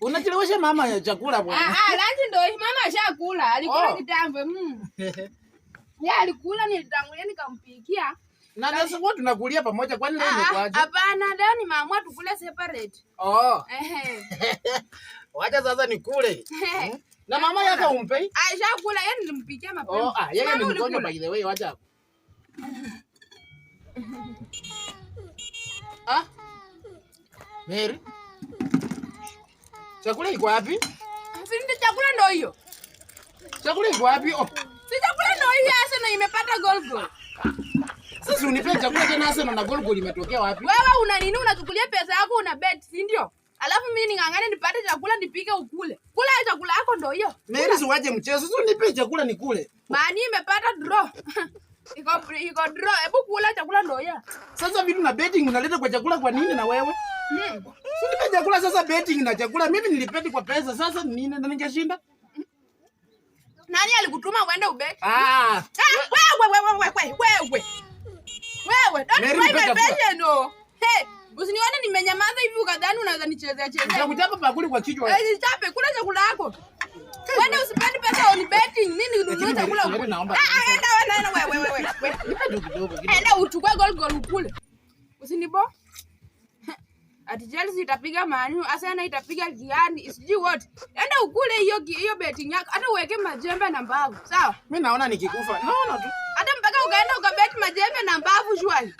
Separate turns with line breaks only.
Unachelewesha mama ya chakula bwana.
Lunch ndio mama ashakula. Alikula kitambo. Yeye alikula nilitangulia nikampikia.
Na nasema tunakulia pamoja kwani leo imekwaje?
Hapana, leo nimeamua tukule separate.
Wacha sasa nikule. Na mama yake umpei?
Ashakula, yeye nilimpikia mapema.
Yeye ni mgonjwa by the way, wacha. Mary. Chakula iko wapi?
Sindi chakula ndio hiyo.
Chakula iko wapi?
Si chakula ndio hiyo sasa na imepata goal.
Sasa unipe chakula tena sasa na goal imetokea wapi?
Wewe una nini unachukulia pesa yako una bet, si ndio? Alafu mimi ningangane nipate chakula nipike ukule. Kula chakula yako ndio hiyo.
Mary siwaje mchezo. Sasa unipe chakula nikule.
Mani imepata draw. Iko draw. Hebu kula chakula ndio hiyo.
Sasa vitu na betting unaleta kwa chakula kwa nini na wewe? Sinipe chakula sasa betting na chakula. Mimi nilipeti kwa pesa sasa nini na ningeshinda?
Nani alikutuma uende ubeti? Wewe, don't try my patience. Hey, usinione nimenyamaza hivi ukadhani unaweza nichezea.
Nitakuchapa bakuli kwa kichwa.
Chape, kula chakula yako. Wewe usipende pesa on betting. Mimi ninunue chakula. Wewe. Enda uchukue goal ukule. Usinibo. Ati Chelsea itapiga Man U, Arsenal itapiga Giani, sijui what. Enda ukule hiyo betting yako. Hata uweke majembe na mbavu. Sawa?
Mimi naona nikikufa. Naona tu.
Hata mpaka ukaenda ukabet majembe na mbavu shwari.